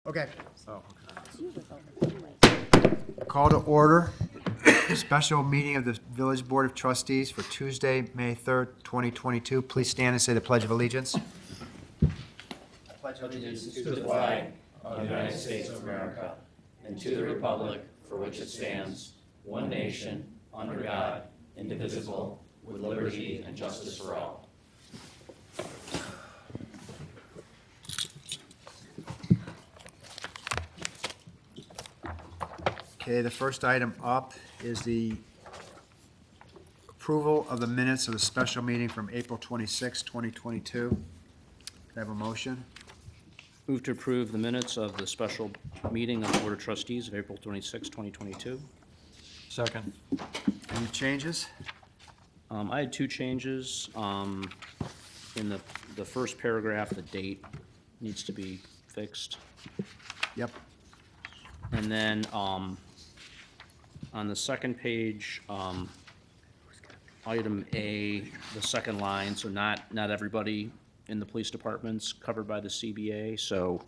Okay. Oh, Call to order. Special meeting of the Village Board of Trustees for Tuesday, May 3rd, 2022. Please stand and say the Pledge of Allegiance. Pledge allegiance to the flag of the United States of America and to the republic for which it stands, one nation, under God, indivisible, with liberty and justice for all. Okay, the first item up is the approval of the minutes of the special meeting from April 26, 2022. Can I have a motion? Move to approve the minutes of the special meeting of the Board of Trustees of April 26, 2022. second. Any changes? I had two changes. In the first paragraph, the date needs to be fixed. Yep. And then on the second page, item A, the second line, so not everybody in the police department's covered by the CBA, so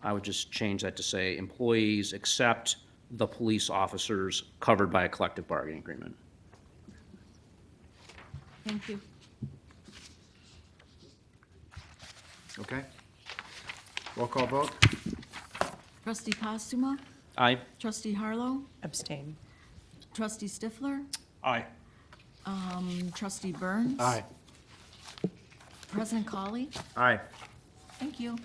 I would just change that to say employees except the police officers covered by a collective bargaining agreement. Thank you. Okay. Roll call vote. Trustee Postuma, Aye. Trustee Harlow, Abstain. Trustee Stifler, Aye. Trustee Burns. Aye. President Colley. Aye. Thank you.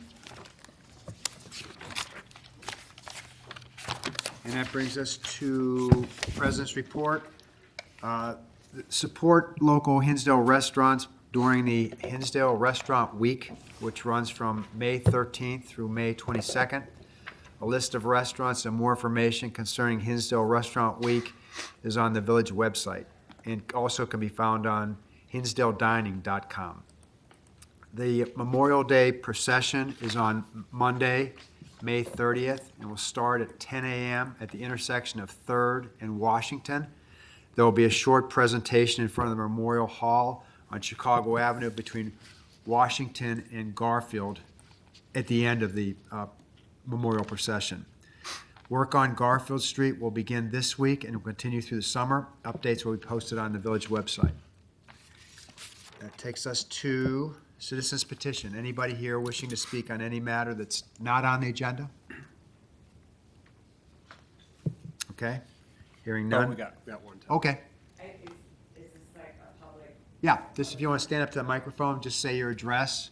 And that brings us to President's report. Support local Hinsdale restaurants during the Hinsdale Restaurant Week, which runs from May 13th through May 22nd. A list of restaurants and more information concerning Hinsdale Restaurant Week is on the village website and also can be found on hinsdaledining.com. The Memorial Day procession is on Monday, May 30th, and will start at 10 a.m. at the intersection of 3rd and Washington. There will be a short presentation in front of the Memorial Hall on Chicago Avenue between Washington and Garfield at the end of the memorial procession. Work on Garfield Street will begin this week and will continue through the summer. Updates will be posted on the village website. That takes us to citizens petition. Anybody here wishing to speak on any matter that's not on the agenda? Okay, hearing Oh, none. we got one. Okay, Is this like a public? yeah, just if you want to stand up to the microphone, just say your address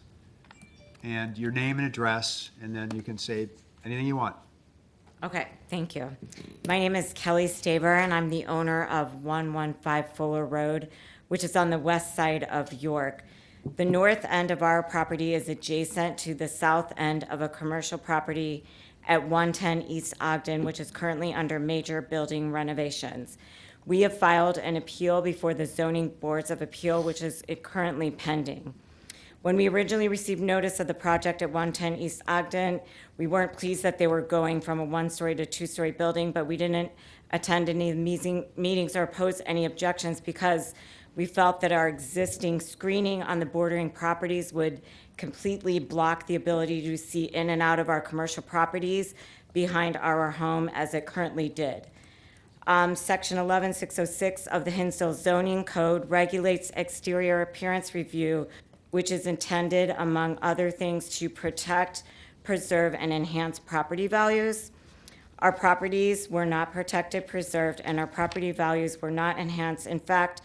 and your name and address, and then you can say anything you want. Okay, thank you. My name is Kelly Staber, and I'm the owner of 115 Fuller Road, which is on the west side of York. The north end of our property is adjacent to the south end of a commercial property at 110 East Ogden, which is currently under major building renovations. We have filed an appeal before the zoning boards of appeal, which is currently pending. When we originally received notice of the project at 110 East Ogden, we weren't pleased that they were going from a one-story to two-story building, but we didn't attend any meetings or oppose any objections because we felt that our existing screening on the bordering properties would completely block the ability to see in and out of our commercial properties behind our home as it currently did. Section 11606 of the Hinsdale Zoning Code regulates exterior appearance review, which is intended, among other things, to protect, preserve, and enhance property values. Our properties were not protected, preserved, and our property values were not enhanced. In fact,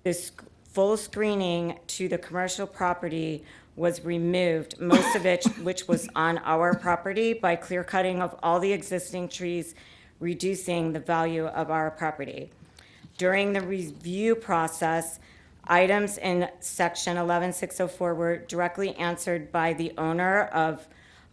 this full screening to the commercial property was removed, most of it which was on our property, by clear cutting of all the existing trees, reducing the value of our property. During the review process, items in section 11604 were directly answered by the owner of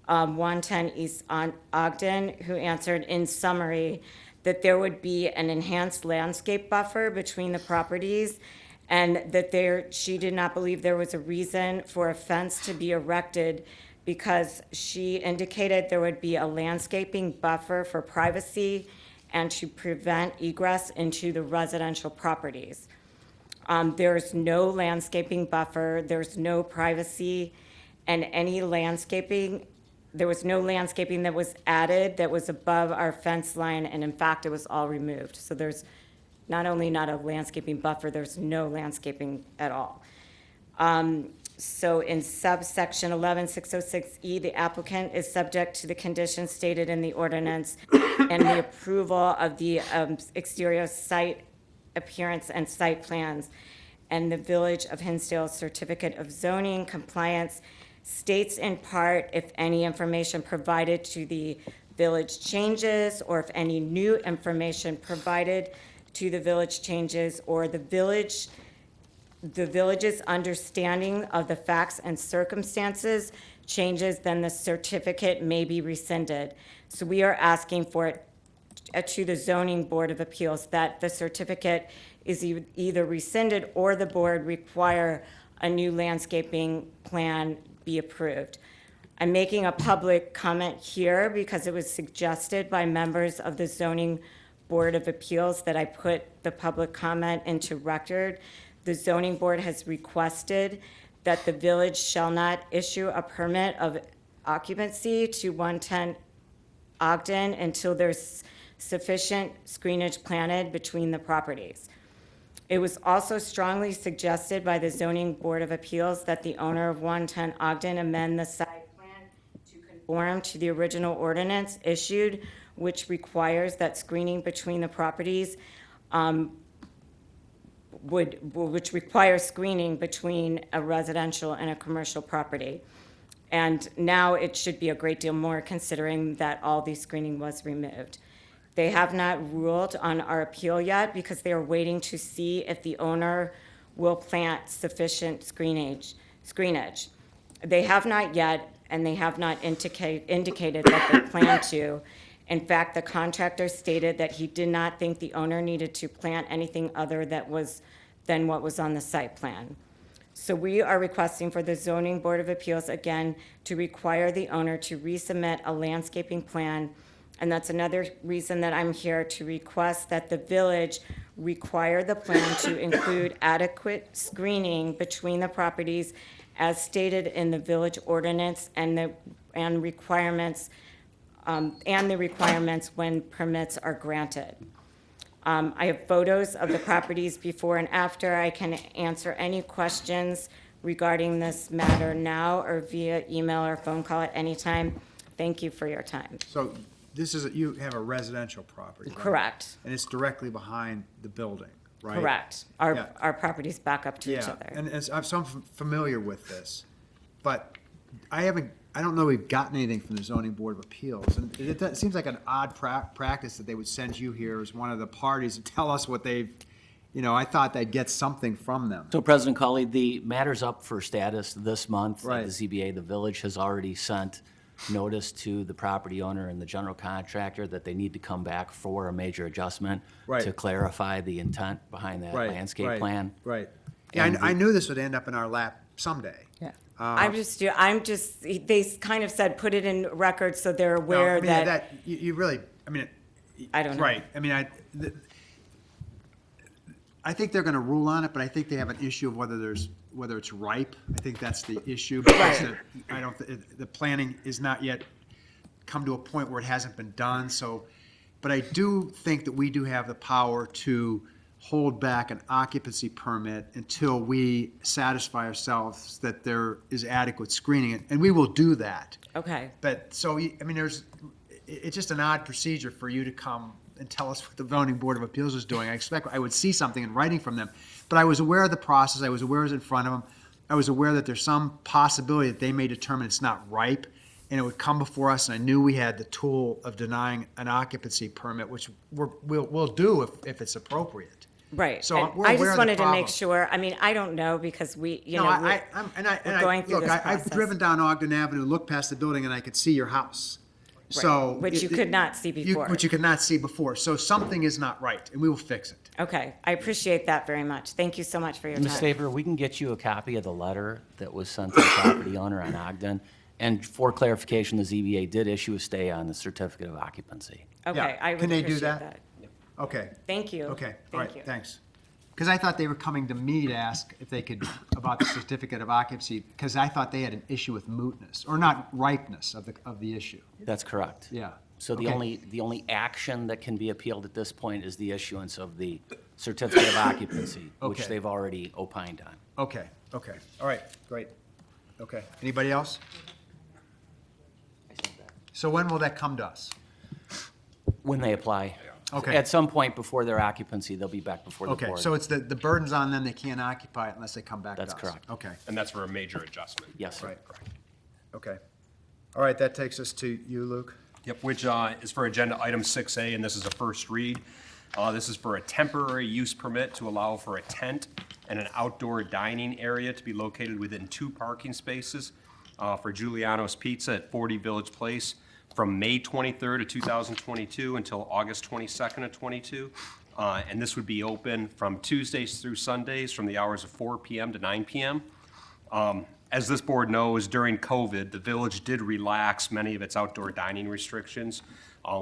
110 East Ogden, who answered in summary that there would be an enhanced landscape buffer between the properties, and that she did not believe there was a reason for a fence to be erected because she indicated there would be a landscaping buffer for privacy and to prevent egress into the residential properties. There's no landscaping buffer, there's no privacy, and any landscaping there was no landscaping that was added that was above our fence line, and in fact, it was all removed. So there's not only not a landscaping buffer, there's no landscaping at all. So in subsection 11606E, the applicant is subject to the conditions stated in the ordinance and the approval of the exterior site appearance and site plans. And the Village of Hinsdale Certificate of Zoning Compliance states in part if any information provided to the village changes, or if any new information provided to the village changes, or the village's understanding of the facts and circumstances changes, then the certificate may be rescinded. So we are asking for it to the Zoning Board of Appeals that the certificate is either rescinded or the board require a new landscaping plan be approved. I'm making a public comment here because it was suggested by members of the Zoning Board of Appeals that I put the public comment into record. The zoning board has requested that the village shall not issue a permit of occupancy to 110 Ogden until there's sufficient screenage planted between the properties. It was also strongly suggested by the zoning board of appeals that the owner of 110 Ogden amend the site plan to conform to the original ordinance issued, which requires that screening between the properties which requires screening between a residential and a commercial property. And now it should be a great deal more considering that all the screening was removed. They have not ruled on our appeal yet because they are waiting to see if the owner will plant sufficient screenage. They have not yet, and they have not indicated that they plan to. In fact, the contractor stated that he did not think the owner needed to plant anything other than what was on the site plan. So we are requesting for the Zoning Board of Appeals, again, to require the owner to resubmit a landscaping plan. And that's another reason that I'm here, to request that the village require the plan to include adequate screening between the properties as stated in the village ordinance and the requirements when permits are granted. I have photos of the properties before and after. I can answer any questions regarding this matter now or via email or phone call at any time. Thank you for your time. So this is, you have a residential property, right? Correct, And it's directly behind the building, right? correct. Yeah. Our properties back up to each Yeah, other. and so I'm familiar with this, but I don't know we've gotten anything from the zoning board of appeals. And it seems like an odd practice that they would send you here as one of the parties to tell us what they've, I thought they'd get something from them. So President Colley, the matter's up for status this month Right. at the ZBA. The village has already sent notice to the property owner and the general contractor that they need to come back for a major adjustment Right. to clarify the intent behind that landscape plan. Right. Yeah, And I knew this would end up in our lap someday. Yeah. I'm just, they kind of said, put it in record so they're No, aware I mean, that, you really, I don't know. right, I think they're gonna rule on it, but I think they have an issue of whether it's ripe. I think that's the issue. Because the planning is not yet come to a point where it hasn't been done, so, but I do think that we do have the power to hold back an occupancy permit until we satisfy ourselves that there is adequate screening, and we will do that. Okay, But, so, it's just an odd procedure for you to come and tell us what the zoning board of appeals is doing. I expect I would see something in writing from them. But I was aware of the process, I was aware it was in front of them, I was aware that there's some possibility that they may determine it's not ripe, and it would come before us, and I knew we had the tool of denying an occupancy permit, which we'll do if it's appropriate. right. So And we're I aware just of the wanted to make problem. sure, I don't know, because we, No, we're going through look, this I've process. driven down Ogden Avenue, looked past the building, and I could see your house. So. Which you could not see before. Which you could not see before. So something is not right, and we will fix it. Okay, I appreciate that very much. Thank you so much for your Ms. time. Staver, we can get you a copy of the letter that was sent to the property owner on Ogden. And for clarification, the ZBA did issue a stay on the certificate of occupancy. Okay, Yeah. I would Can they do appreciate that? that. Okay, Thank you. okay, all Thank you. right, thanks. Because I thought they were coming to me to ask if they could, about the certificate of occupancy, because I thought they had an issue with mootness, or not ripeness of the issue. That's correct. Yeah. So Okay. the only action that can be appealed at this point is the issuance of the certificate of occupancy, which Okay. they've already opined on. Okay, okay, all right, great. Okay, anybody else? So when will that come to us? When they apply. Okay. At some point before their occupancy, they'll be back before the Okay, board. so it's the burden's on them, they can't occupy it unless they come back to us? That's correct. Okay, And that's for a major adjustment. Yes, sir. right, okay. All right, that takes us to you, Luke. Yep, which is for agenda item 6A, and this is a first read. This is for a temporary use permit to allow for a tent and an outdoor dining area to be located within 2 parking spaces for Giuliano's Pizza at 40 Village Place from May 23rd of 2022 until August 22nd of 22. And this would be open from Tuesdays through Sundays from the hours of 4 p.m. to 9 p.m. As this board knows, during COVID, the village did relax many of its outdoor dining restrictions,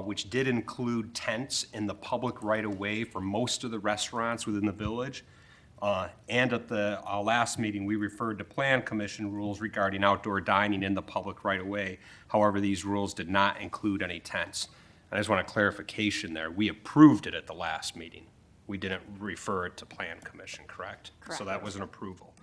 which did include tents in the public right-of-way for most of the restaurants within the village. And at the last meeting, we referred to Plan Commission rules regarding outdoor dining in the public right-of-way. However, these rules did not include any tents. I just want a clarification there. We approved it at the last meeting. We didn't refer it to Plan Commission, correct? So that was an approval.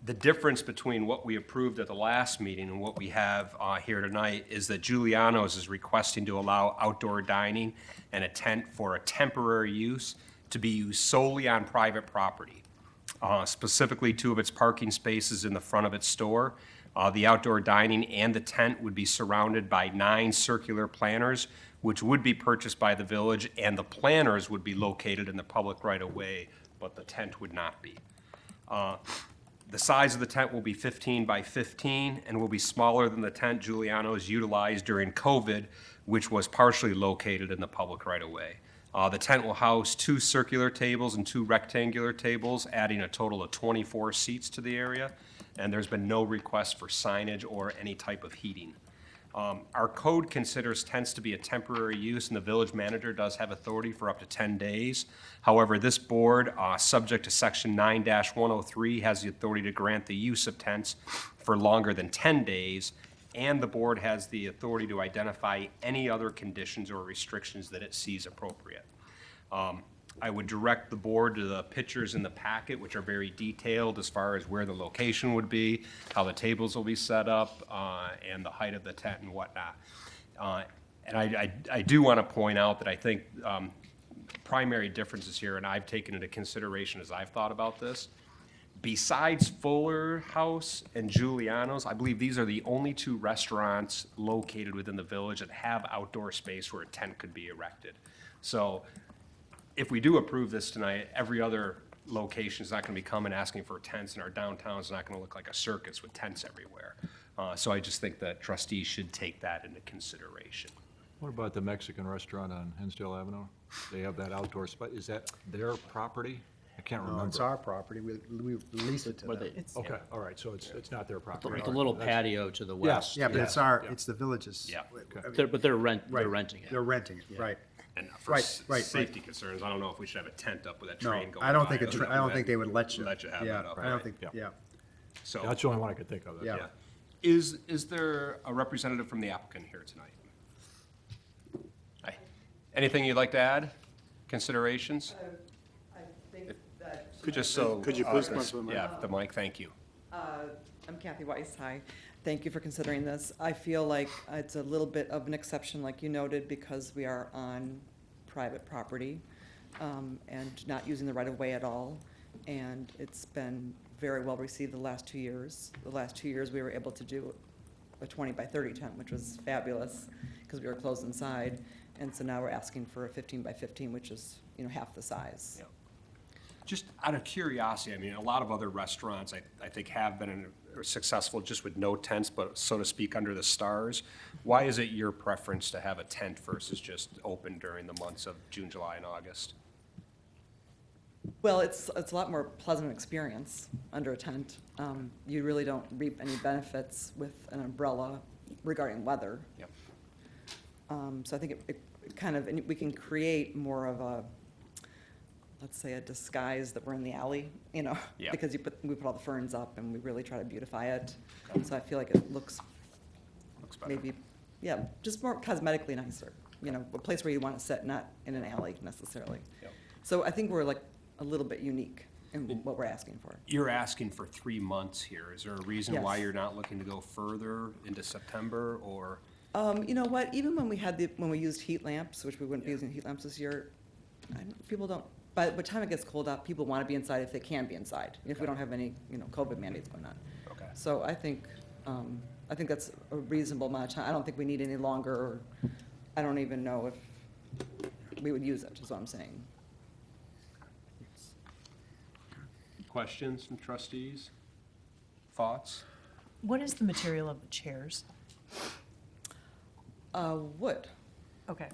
The difference between what we approved at the last meeting and what we have here tonight is that Giuliano's is requesting to allow outdoor dining and a tent for a temporary use to be used solely on private property, specifically 2 of its parking spaces in the front of its store. The outdoor dining and the tent would be surrounded by 9 circular planters, which would be purchased by the village, and the planters would be located in the public right-of-way, but the tent would not be. The size of the tent will be 15 by 15 and will be smaller than the tent Giuliano's utilized during COVID, which was partially located in the public right-of-way. The tent will house 2 circular tables and 2 rectangular tables, adding a total of 24 seats to the area, and there's been no request for signage or any type of heating. Our code considers tents to be a temporary use, and the village manager does have authority for up to 10 days. However, this board, subject to section 9-103, has the authority to grant the use of tents for longer than 10 days, and the board has the authority to identify any other conditions or restrictions that it sees appropriate. I would direct the board to the pictures in the packet, which are very detailed as far as where the location would be, how the tables will be set up, and the height of the tent and whatnot. And I do want to point out that I think primary differences here, and I've taken into consideration as I've thought about this, besides Fuller House and Giuliano's, I believe these are the only 2 restaurants located within the village that have outdoor space where a tent could be erected. So if we do approve this tonight, every other location is not going to be coming asking for tents, and our downtown is not going to look like a circus with tents everywhere. So I just think that trustees should take that into consideration. What about the Mexican restaurant on Hinsdale Avenue? They have that outdoor spot. Is that their property? I can't No, remember. it's our property, we lease it to Where them. they- Okay, all right, so it's not their property. The little patio to the west. Yeah, but it's Yeah. it's the village's. Yeah. But they're Right. renting it. They're renting it, right. And for Right. safety concerns, I don't know if we should have a tent up with a No, train going by. I don't think it. I don't think they would let you. Let you have Yeah, that up, I don't right. think, Yeah. yeah. So, That's the only one I could think of. Yeah. yeah. Is there a representative from the applicant here tonight? Hi. Anything you'd like to add? Considerations? I think that. Could you please come up to the mic? Yeah, the mic, thank you. I'm Kathy Weiss, hi. Thank you for considering this. I feel like it's a little bit of an exception, like you noted, because we are on private property and not using the right-of-way at all. And it's been very well received the last 2 years. The last 2 years, we were able to do a 20 by 30 tent, which was fabulous, because we were closed inside. And so now we're asking for a 15 by 15, which is, half the size. Yeah. Just out of curiosity, I mean, a lot of other restaurants, I think, have been successful just with no tents, but so to speak, under the stars. Why is it your preference to have a tent versus just open during the months of June, July, and August? Well, it's a lot more pleasant experience under a tent. You really don't reap any benefits with an umbrella regarding weather. Yep. So I think it kind of, and we can create more of a let's say, a disguise that we're in the alley, you know? Yeah. Because we put all the ferns up and we really try to beautify it. So I feel like it looks Looks better. maybe, yeah, just more cosmetically nicer. You know, a place where you want to sit, not in an alley necessarily. Yep. So I think we're like a little bit unique in what we're asking for. You're asking for 3 months here. Is there a reason why Yes. you're not looking to go further into September, or? You know what, even when we used heat lamps, which we wouldn't be using heat lamps this year, people don't, by the time it gets cold out, people want to be inside if they can be inside, if we don't have any, you know, COVID mandates going on. Okay. So I think that's a reasonable amount of time. I don't think we need any longer, or I don't even know if we would use it, is what I'm saying. Questions from trustees? Thoughts? What is the material of the chairs? Wood, Okay,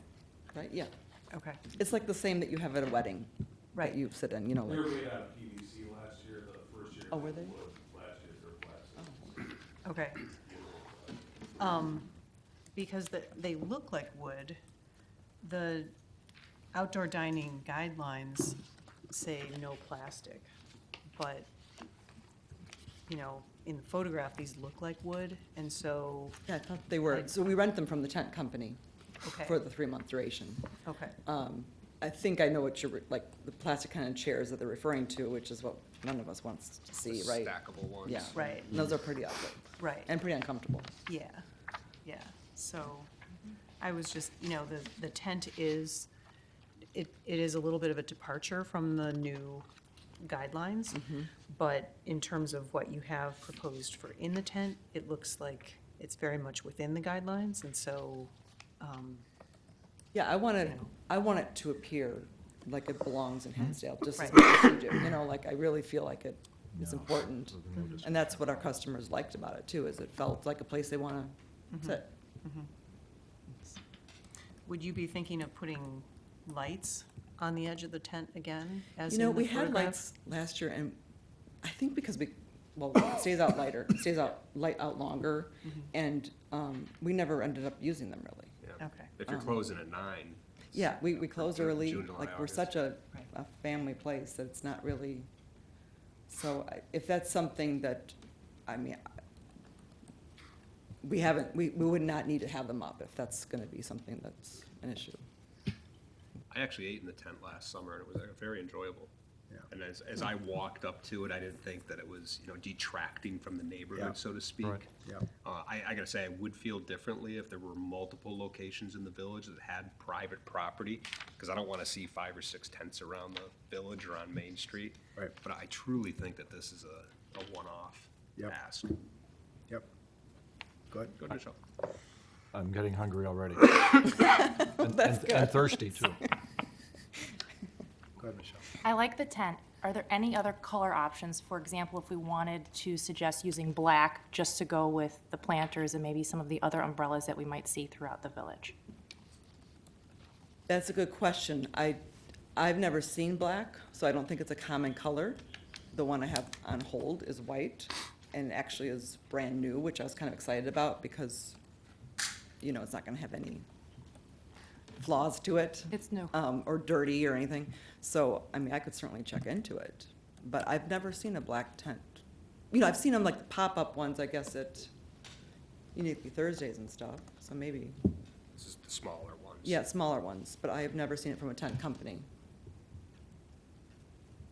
right, yeah. okay. It's like the same that you have at a wedding, Right. that you sit in, you know. They like- were made out of PVC last year, the first year. Oh, were they? Wood. Last year they were plastic. Okay. Because they look like wood, the outdoor dining guidelines say no plastic, but, you know, in the photograph, these look like wood, and so, Yeah, I thought they were, so we rent them from the tent company okay, for the 3-month duration. okay, I think I know what you're, like, the plastic kind of chairs that they're referring to, which is what none of us wants to see, The right? Stackable ones. Yeah. right, And those are pretty ugly right. and pretty uncomfortable. Yeah, yeah, so I was just, you know, the tent is, it is a little bit of a departure from the new guidelines, but in terms of what you have proposed for in the tent, it looks like it's very much within the guidelines, and so, Yeah, I want Yeah. it to appear like it belongs in Hinsdale, just as Right. much as you do, you know, like, I really feel like it is No, important. so then we'll just- And that's what our customers liked about it too, is it felt like a place they want to sit. would you be thinking of putting lights on the edge of the tent again, as You in know, the we had photograph? lights last year, and I think because it stays out lighter, it stays out longer, and we never ended up using them really. Yeah. Okay. If you're closing at 9. Yeah, we close June, early, July, like, we're August. such a Right. family place that it's not really, so if that's something that, I mean, we would not need to have them up if that's gonna be something that's an issue. I actually ate in the tent last summer, and it was very enjoyable. Yeah. And as I walked up to it, I didn't think that it was, you know, detracting from the Yeah. neighborhood, so to speak. Right. Yeah. I gotta say, I would feel differently if there were multiple locations in the village that had private property, because I don't wanna see 5 or 6 tents around the village or on Main Street. Right. But I truly think that this is a one-off Yep. ask. Yep. Good. Go to Michelle. I'm getting hungry already. And thirsty, too. Go ahead, Michelle. I like the tent. Are there any other color options? For example, if we wanted to suggest using black just to go with the planters and maybe some of the other umbrellas that we might see throughout the village? That's a good question. I've never seen black, so I don't think it's a common color. The one I have on hold is white, and actually is brand new, which I was kind of excited about, because, you know, it's not gonna have any flaws to it. It's new. Or dirty or anything. So, I mean, I could certainly check into it, but I've never seen a black tent. You know, I've seen them like the pop-up ones, I guess, at Uniquely Thursdays and stuff, so maybe, This is the smaller ones. yeah, smaller ones, but I have never seen it from a tent company.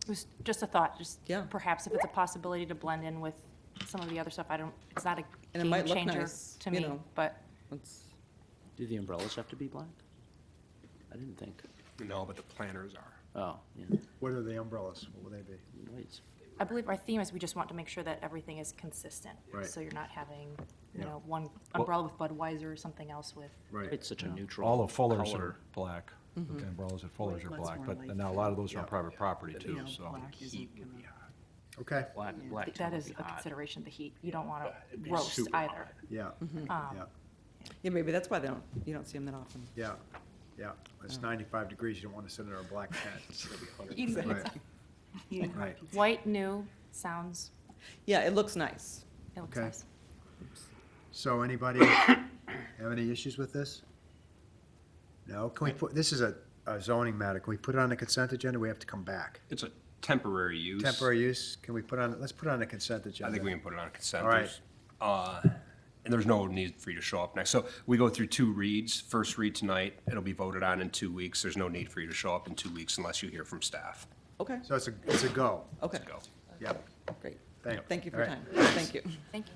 It was just a thought, just Yeah. perhaps if it's a possibility to blend in with some of the other stuff. It's not a And it game might look changer nice, to you me, know. but It's, Do the umbrellas have to be black? I didn't think. No, but the planters are. Oh, yeah, What are the umbrellas? What will they be? lights. I believe our theme is we just want to make sure that everything is consistent. Right. So you're not having, you Yeah. know, one umbrella with Budweiser or something else with. Right. It's such a neutral All the Fullers color. are black. The umbrellas at Fullers are Lots black, more but light. now a lot of those are on Yeah. private property, You too, know, so. black isn't gonna. Okay. Black That tent is would a be hot. consideration, the heat. You don't want It'd to be roast super either. hot. Yeah. Yeah. yeah, maybe that's why you don't see them that often. Yeah. Yeah. It's 95 degrees. You don't want to sit in a black tent. Right. White, new, sounds, Yeah, it looks nice. it looks Okay. nice. So anybody have any issues with this? No? Can we put, this is zoning matter. Can we put it on the consent agenda? We have to come back. It's a temporary use. Temporary use, can we put on, let's put it on the consent agenda. I think we can put it on consent. All right. And there's no need for you to show up next. So we go through 2 reads. First read tonight, it'll be voted on in 2 weeks. There's no need for you to show up in 2 weeks unless you hear from staff. Okay, So it's a go. okay, Go. Yep. great. Thank- Thank you for your all time. right. Thank you. Thank you.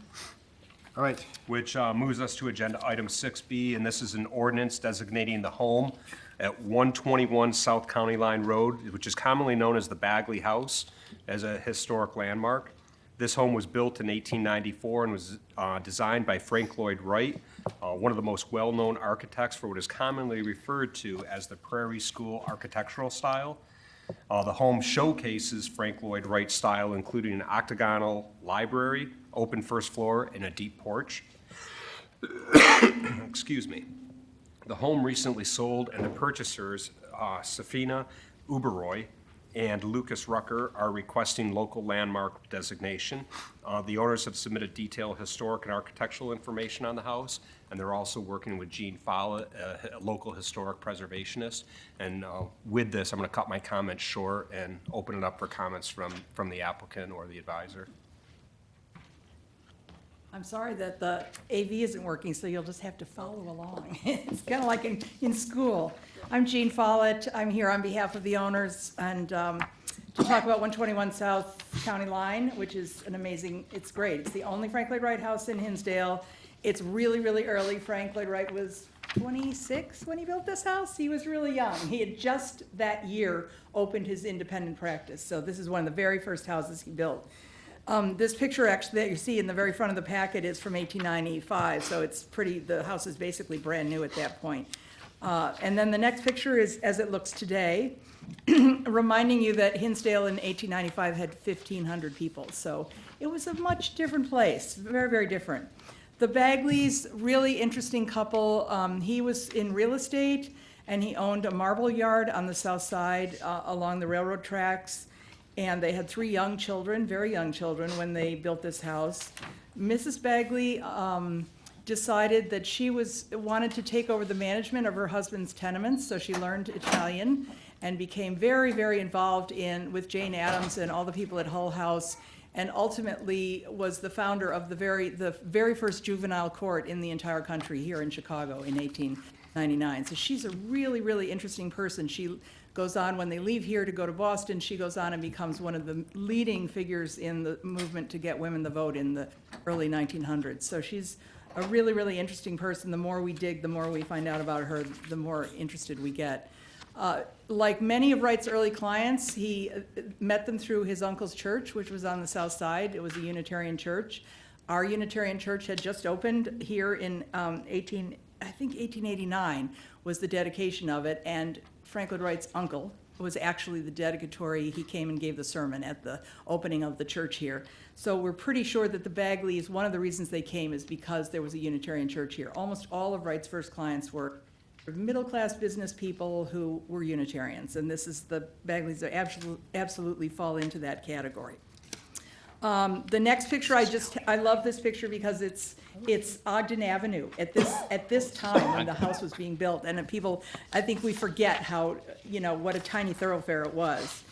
All right, Which moves us to agenda item 6B, and this is an ordinance designating the home at 121 South County Line Road, which is commonly known as the Bagley House, as a historic landmark. This home was built in 1894 and was designed by Frank Lloyd Wright, one of the most well-known architects for what is commonly referred to as the Prairie School architectural style. The home showcases Frank Lloyd Wright's style, including an octagonal library, open first floor, and a deep porch. Excuse me. The home recently sold, and the purchasers, Safina Uberoy and Lucas Rucker, are requesting local landmark designation. The owners have submitted detailed historic and architectural information on the house, and they're also working with Gene Follett, a local historic preservationist. And with this, I'm going to cut my comments short and open it up for comments from the applicant or the advisor. I'm sorry that the AV isn't working, so you'll just have to follow along. It's kind of like in school. I'm Jean Follett. I'm here on behalf of the owners and to talk about 121 South County Line, which is an amazing, it's great. It's the only Frank Lloyd Wright house in Hinsdale. It's really, really early. Frank Lloyd Wright was 26 when he built this house. He was really young. He had just that year opened his independent practice. So this is one of the very first houses he built. This picture actually that you see in the very front of the packet is from 1895, so it's pretty, the house is basically brand new at that point. And then the next picture is as it looks today, reminding you that Hinsdale in 1895 had 1,500 people, so it was a much different place, very, very different. The Bagleys, really interesting couple. He was in real estate, and he owned a marble yard on the south side along the railroad tracks. And they had 3 young children, very young children, when they built this house. Mrs. Bagley decided that she wanted to take over the management of her husband's tenements, so she learned Italian and became very, very involved with Jane Addams and all the people at Hull House, and ultimately was the founder of the very first juvenile court in the entire country here in Chicago in 1899. So she's a really, really interesting person. She goes on, when they leave here to go to Boston, she goes on and becomes one of the leading figures in the movement to get women the vote in the early 1900s. So she's a really, really interesting person. The more we dig, the more we find out about her, the more interested we get. Like many of Wright's early clients, he met them through his uncle's church, which was on the south side. It was a Unitarian church. Our Unitarian church had just opened here in 1889 was the dedication of it, and Frank Lloyd Wright's uncle was actually the dedicatory. He came and gave the sermon at the opening of the church here. So we're pretty sure that the Bagleys, one of the reasons they came is because there was a Unitarian church here. Almost all of Wright's first clients were middle-class business people who were Unitarians, and this is the Bagleys absolutely fall into that category. The next picture, I love this picture because it's Ogden Avenue at this time when the house was being built, and people, I think we forget how, what a tiny thoroughfare it was.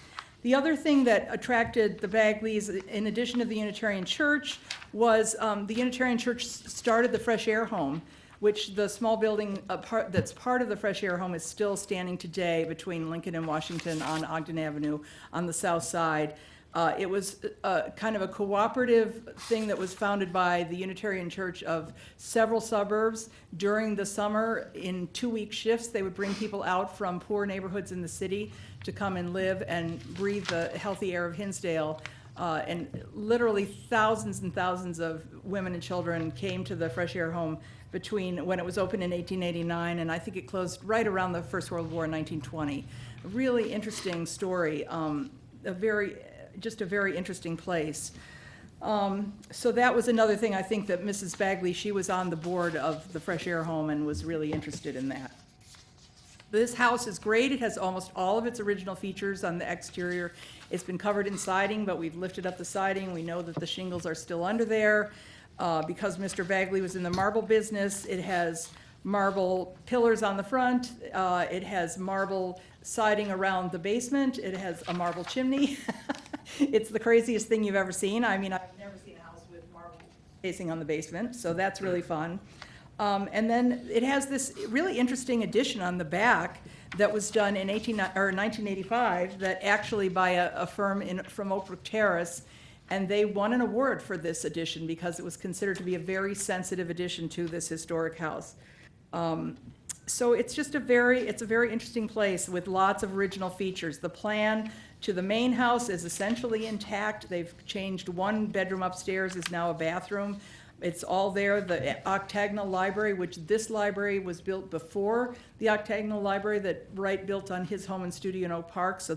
The other thing that attracted the Bagleys, in addition to the Unitarian Church, was the Unitarian Church started the Fresh Air Home, which the small building that's part of the Fresh Air Home is still standing today between Lincoln and Washington on Ogden Avenue on the south side. It was kind of a cooperative thing that was founded by the Unitarian Church of several suburbs. During the summer, in 2-week shifts, they would bring people out from poor neighborhoods in the city to come and live and breathe the healthy air of Hinsdale. And literally thousands and thousands of women and children came to the Fresh Air Home between when it was opened in 1889 and I think it closed right around the First World War in 1920. A really interesting story, just a very interesting place. So that was another thing I think that Mrs. Bagley, she was on the board of the Fresh Air Home and was really interested in that. This house is great. It has almost all of its original features on the exterior. It's been covered in siding, but we've lifted up the siding. We know that the shingles are still under there. Because Mr. Bagley was in the marble business, it has marble pillars on the front. It has marble siding around the basement. It has a marble chimney. It's the craziest thing you've ever seen. I mean, I've never seen a house with marble facing on the basement, so that's really fun. And then it has this really interesting addition on the back that was done in 1985, that actually by a firm from Oak Brook Terrace, and they won an award for this addition because it was considered to be a very sensitive addition to this historic house. So it's just a very interesting place with lots of original features. The plan to the main house is essentially intact. They've changed one bedroom upstairs, is now a bathroom. It's all there. The octagonal library, which this library was built before the octagonal library that Wright built on his home and studio in Oak Park. So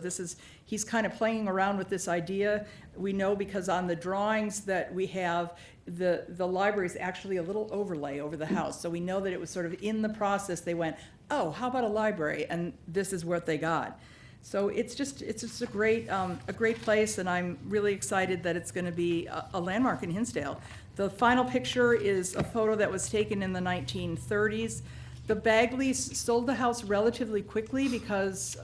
he's kind of playing around with this idea. We know because on the drawings that we have, the library is actually a little overlay over the house. So we know that it was sort of in the process. They went, oh, how about a library? And this is what they got. So it's just a great place, and I'm really excited that it's going to be a landmark in Hinsdale. The final picture is a photo that was taken in the 1930s. The Bagleys sold the house relatively quickly because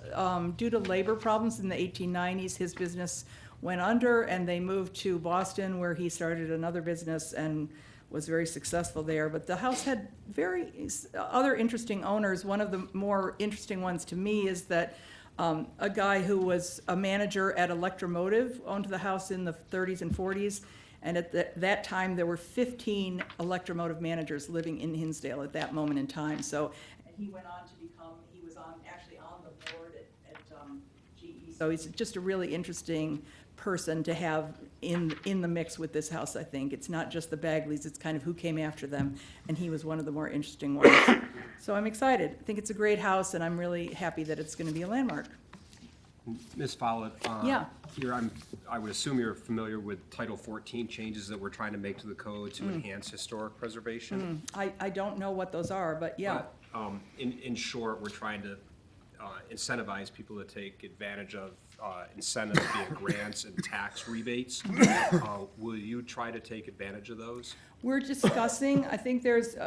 due to labor problems in the 1890s, his business went under, and they moved to Boston, where he started another business and was very successful there. But the house had other interesting owners. One of the more interesting ones to me is that a guy who was a manager at Automotive owned the house in the 30s and 40s. And at that time, there were 15 Automotive managers living in Hinsdale at that moment in time. So, and he went on to he was actually on the board at GE. So he's just a really interesting person to have in the mix with this house, I think. It's not just the Bagleys, it's kind of who came after them, and he was one of the more interesting ones. So I'm excited. I think it's a great house, and I'm really happy that it's going to be a landmark. Ms. Follett, Yeah. I would assume you're familiar with Title 14 changes that we're trying to make to the code to enhance historic preservation. I don't know what those are, but yeah. But, in short, we're trying to incentivize people to take advantage of incentives via grants and tax rebates. Will you try to take advantage of those? We're discussing, I think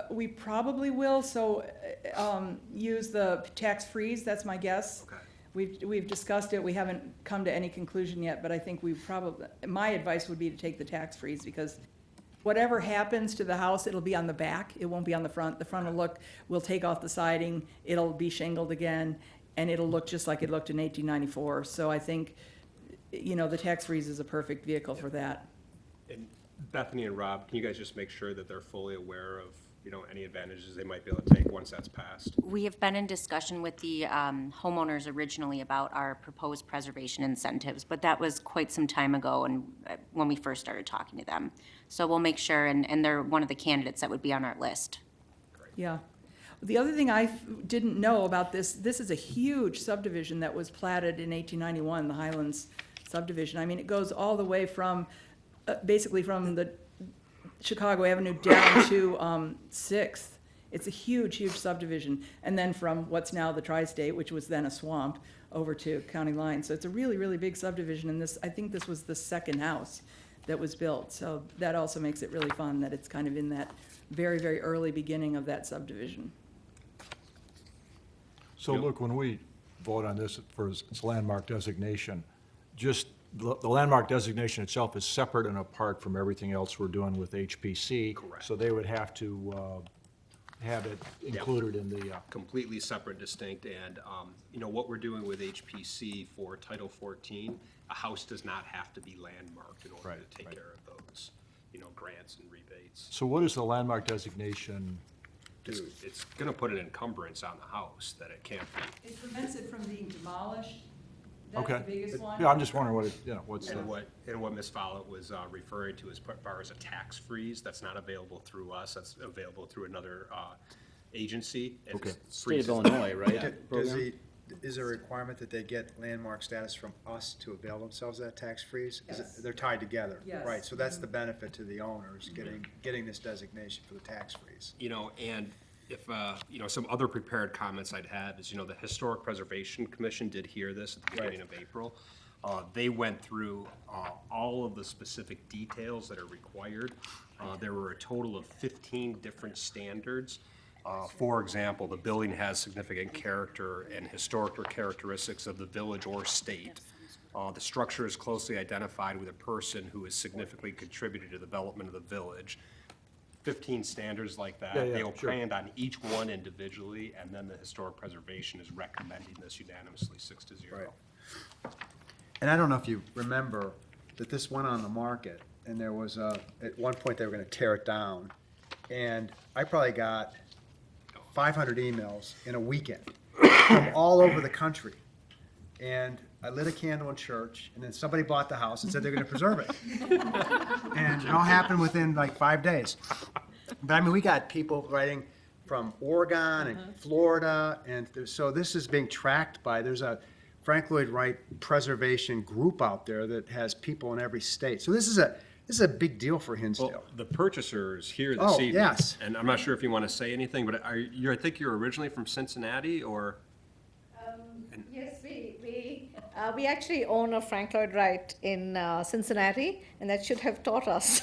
we probably will, so use the tax freeze, that's my guess. Okay. We've discussed it, we haven't come to any conclusion yet, but I think my advice would be to take the tax freeze, because whatever happens to the house, it'll be on the back, it won't be on the front. The front we'll take off the siding, it'll be shingled again, and it'll look just like it looked in 1894. So I think, the tax freeze is a perfect vehicle for that. And Bethany and Rob, can you guys just make sure that they're fully aware of, any advantages they might be able to take once that's passed? We have been in discussion with the homeowners originally about our proposed preservation incentives, but that was quite some time ago and when we first started talking to them. So we'll make sure, and they're one of the candidates that would be on our list. Yeah. The other thing I didn't know about this is a huge subdivision that was platted in 1891, the Highlands subdivision. I mean, it goes all the way from, basically from the Chicago Avenue down to 6th. It's a huge, huge subdivision. And then from what's now the Tri-State, which was then a swamp, over to county line. So it's a really, really big subdivision. And I think this was the second house that was built. So that also makes it really fun that it's kind of in that very, very early beginning of that subdivision. So look, when we vote on this for its landmark designation, just the landmark designation itself is separate and apart from everything else we're doing with HPC. Correct. So they would have to have it included in the. Completely separate, distinct, and, what we're doing with HPC for Title 14, a house does not have to be landmarked in order to take care of those, grants and rebates. So what is the landmark designation? Dude, it's gonna put an encumbrance on the house that it can't be. It prevents it from being demolished. That's Okay. the biggest one. Yeah, I'm just wondering what's the. And what Ms. Follett was referring to as far as a tax freeze, that's not available through us, that's available through another agency. And Okay. State of Illinois, right? Is there a requirement that they get landmark status from us to avail themselves of that tax freeze? Yes. They're tied together. Yes. Right, so that's the benefit to the owners, getting this designation for the tax freeze. And if, some other prepared comments I'd have is, the Historic Preservation Commission did hear this at the beginning of April. They went through all of the specific details that are required. There were a total of 15 different standards. For example, the building has significant character and historical characteristics of the village or state. The structure is closely identified with a person who has significantly contributed to the development of the village. 15 standards like that. Yeah, yeah, They sure. opined on each one individually, and then the historic preservation is recommending this unanimously, 6-0. Right. And I don't know if you remember that this went on the market, and there was at one point they were gonna tear it down. And I probably got 500 emails in a weekend from all over the country. And I lit a candle in church, and then somebody bought the house and said they're gonna preserve it. And it all happened within like 5 days. But I mean, we got people writing from Oregon and Florida, and so this is being tracked by, there's a Frank Lloyd Wright preservation group out there that has people in every state. So this is a big deal for Hinsdale. Well, the purchasers here this Oh, evening. yes. And I'm not sure if you want to say anything, but I think you're originally from Cincinnati, or? Yes, we actually own a Frank Lloyd Wright in Cincinnati, and that should have taught us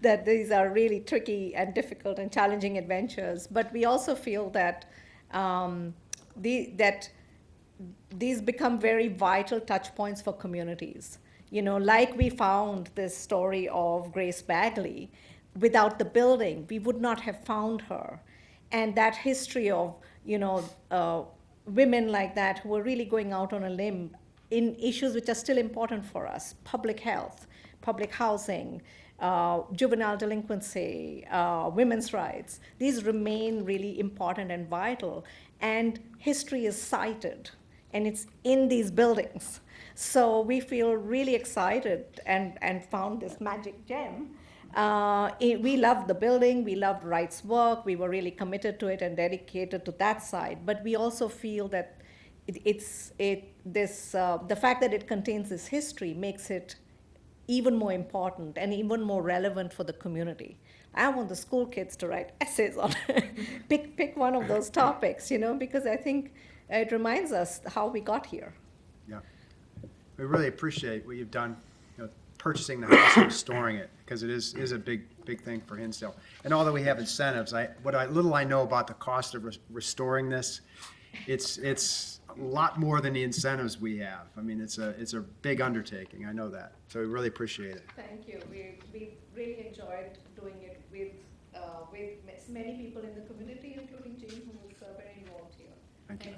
that these are really tricky and difficult and challenging adventures. But we also feel that that these become very vital touch points for communities. You know, like we found this story of Grace Bagley. Without the building, we would not have found her. And that history of, women like that who are really going out on a limb in issues which are still important for us: public health, public housing, juvenile delinquency, women's rights. These remain really important and vital, and history is cited, and it's in these buildings. So we feel really excited and found this magic gem. We loved the building, we loved Wright's work, we were really committed to it and dedicated to that side. But we also feel that the fact that it contains this history makes it even more important and even more relevant for the community. I want the school kids to write essays on pick one of those topics, because I think it reminds us how we got here. Yeah. We really appreciate what you've done, purchasing the house and restoring it, because it is a big thing for Hinsdale. And although we have incentives, little I know about the cost of restoring this, it's a lot more than the incentives we have. I mean, it's a big undertaking, I know that. So we really appreciate it. Thank you. We really enjoyed doing it with many people in the community, including Jean, who was very involved here. Thank you.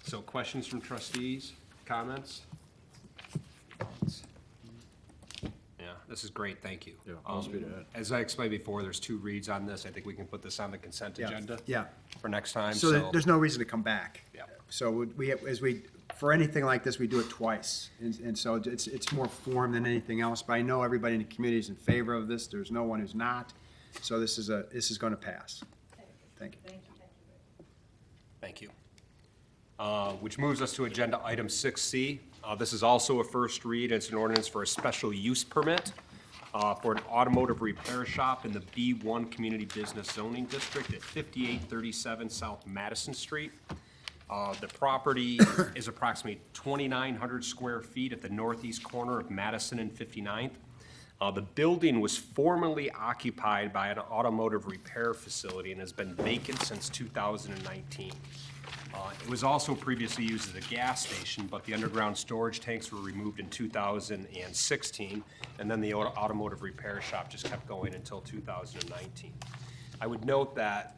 So questions from trustees, comments? Yeah, this is great, thank you. Yeah, full speed ahead. As I explained before, there's 2 reads on this. I think we can put this on the consent Yeah. agenda Yeah. for next time, So so. there's no reason to come back. Yeah. So for anything like this, we do it twice. And so it's more form than anything else. But I know everybody in the community is in favor of this. There's no one who's not. So this is going to pass. Thank you. Thank you. Which moves us to agenda item 6C. This is also a first read. It's an ordinance for a special use permit for an automotive repair shop in the B1 Community Business Zoning District at 5837 South Madison Street. The property is approximately 2,900 square feet at the northeast corner of Madison and 59th. The building was formerly occupied by an automotive repair facility and has been vacant since 2019. It was also previously used as a gas station, but the underground storage tanks were removed in 2016, and then the automotive repair shop just kept going until 2019. I would note that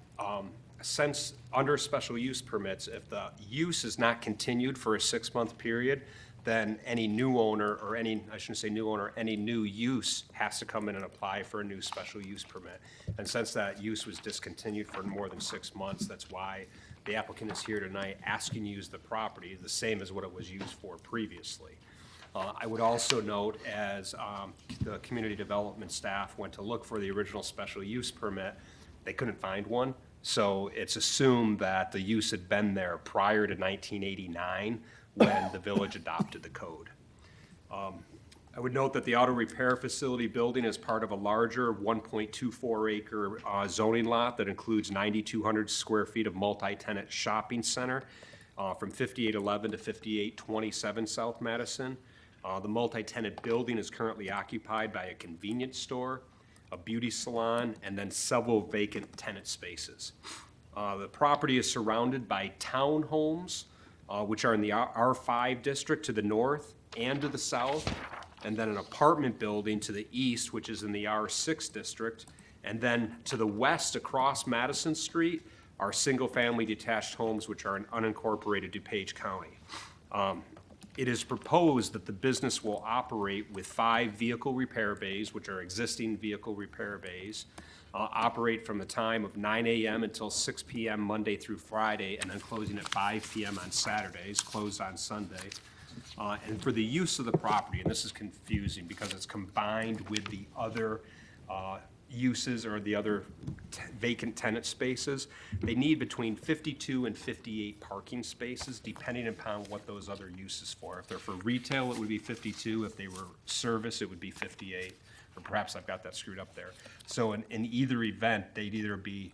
since under special use permits, if the use is not continued for a 6-month period, then any new owner, or any new use has to come in and apply for a new special use permit. And since that use was discontinued for more than 6 months, that's why the applicant is here tonight asking you to use the property, the same as what it was used for previously. I would also note, as the community development staff went to look for the original special use permit, they couldn't find one. So it's assumed that the use had been there prior to 1989 when the village adopted the code. I would note that the auto repair facility building is part of a larger 1.24 acre zoning lot that includes 9,200 square feet of multi-tenant shopping center from 5811 to 5827 South Madison. The multi-tenant building is currently occupied by a convenience store. a beauty salon, and then several vacant tenant spaces. The property is surrounded by townhomes, which are in the R5 district to the north and to the south, and then an apartment building to the east, which is in the R6 district, and then to the west across Madison Street are single-family detached homes, which are in unincorporated DuPage County. It is proposed that the business will operate with 5 vehicle repair bays, which are existing vehicle repair bays, operate from the time of 9 a.m. until 6 p.m. Monday through Friday, and then closing at 5 p.m. on Saturdays, closed on Sunday. And for the use of the property, and this is confusing because it's combined with the other uses or the other vacant tenant spaces, they need between 52 and 58 parking spaces, depending upon what those other uses for. If they're for retail, it would be 52. If they were service, it would be 58. Or perhaps I've got that screwed up there. So in either event, they'd either be,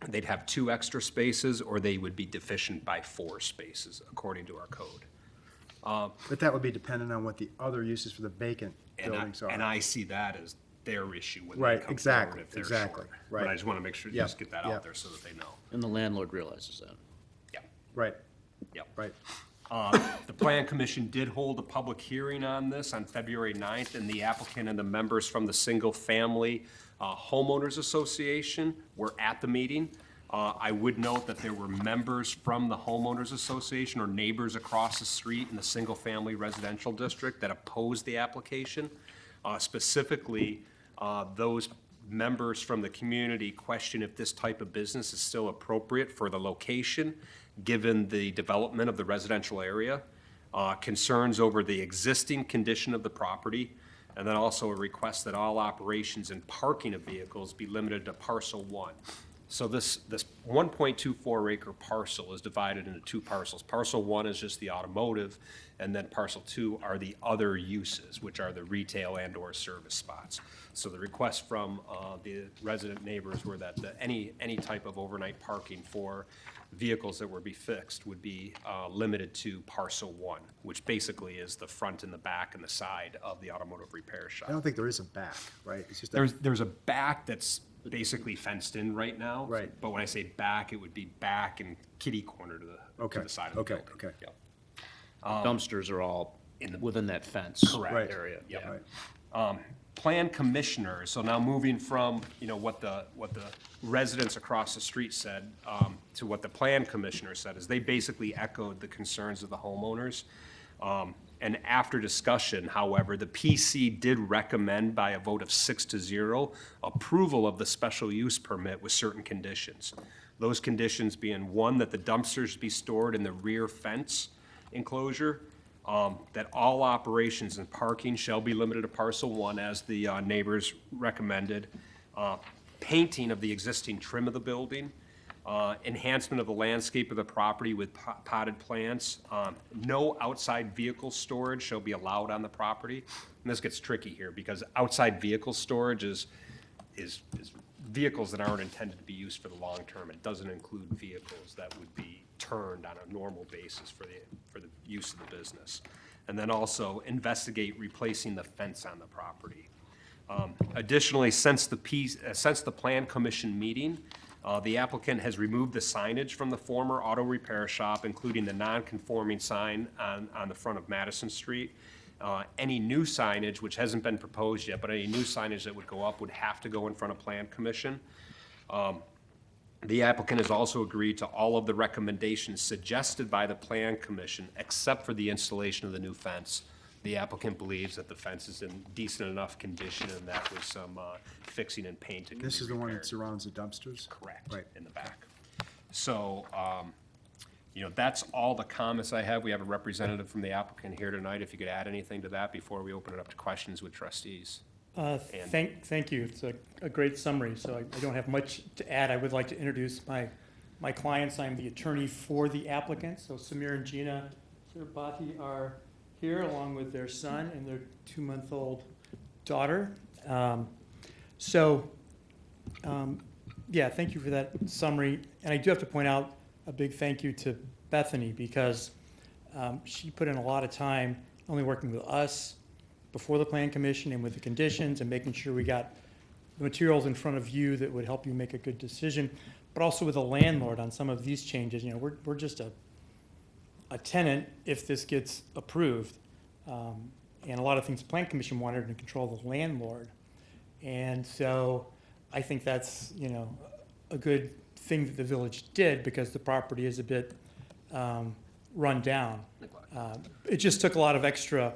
they'd have 2 extra spaces, or they would be deficient by 4 spaces, according to our code. But that would be dependent on what the other uses for the vacant buildings are. And I see that as their issue when they Right, come exactly, forward if they're exactly, short. right. But I just want to make sure, Yep, just get that yep. out there so that they know. And the landlord realizes that. Yep, Right, yep. right. The Plan Commission did hold a public hearing on this on February 9th, and the applicant and the members from the Single Family Homeowners Association were at the meeting. I would note that there were members from the Homeowners Association or neighbors across the street in the Single Family Residential District that opposed the application. Specifically, those members from the community question if this type of business is still appropriate for the location, given the development of the residential area, concerns over the existing condition of the property, and then also a request that all operations and parking of vehicles be limited to parcel 1. So this 1.24 acre parcel is divided into 2 parcels. Parcel 1 is just the automotive, and then parcel 2 are the other uses, which are the retail and or service spots. So the request from the resident neighbors were that any type of overnight parking for vehicles that would be fixed would be limited to parcel 1, which basically is the front and the back and the side of the automotive repair shop. I don't think there is a back, right? It's just a, There's a back that's basically fenced in right now. Right. But when I say back, it would be back and kitty corner to the Okay, side of the okay, building. okay. Yep. Dumpsters are all within that fence Correct. area. Yep. right. Plan commissioners, so now moving from, what the residents across the street said to what the plan commissioner said, is they basically echoed the concerns of the homeowners. And after discussion, however, the PC did recommend by a vote of 6-0 approval of the special use permit with certain conditions. Those conditions being, 1, that the dumpsters be stored in the rear fence enclosure, that all operations and parking shall be limited to parcel 1 as the neighbors recommended, painting of the existing trim of the building, enhancement of the landscape of the property with potted plants. No outside vehicle storage shall be allowed on the property. And this gets tricky here because outside vehicle storage is vehicles that aren't intended to be used for the long term. It doesn't include vehicles that would be turned on a normal basis for the use of the business. And then also investigate replacing the fence on the property. Additionally, since the Plan Commission meeting, the applicant has removed the signage from the former auto repair shop, including the non-conforming sign on the front of Madison Street. Any new signage, which hasn't been proposed yet, but any new signage that would go up would have to go in front of Plan Commission. The applicant has also agreed to all of the recommendations suggested by the Plan Commission, except for the installation of the new fence. The applicant believes that the fence is in decent enough condition and that with some fixing and painting. This is the one that surrounds the dumpsters? Correct, Right. in the back. So, that's all the comments I have. We have a representative from the applicant here tonight. If you could add anything to that before we open it up to questions with trustees. Thank you. It's a great summary, so I don't have much to add. I would like to introduce my clients. I'm the attorney for the applicant, so Samir and Gina Sirbati are here along with their son and their 2-month-old daughter. Thank you for that summary. And I do have to point out a big thank you to Bethany because she put in a lot of time, not only working with us, before the plan commission and with the conditions and making sure we got the materials in front of you that would help you make a good decision, but also with the landlord on some of these changes. You know, we're just a tenant if this gets approved. And a lot of things the plan commission wanted to control the landlord. And so I think that's, you know, a good thing that the village did because the property is a bit run down. It just took a lot of extra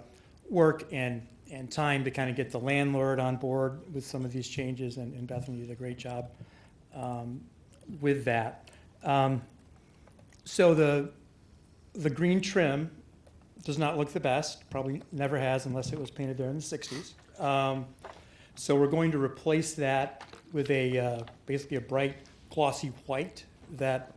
work and time to kind of get the landlord on board with some of these changes, and Bethany did a great job with that. So the green trim does not look the best, probably never has unless it was painted there in the 60s. So we're going to replace that with basically a bright glossy white that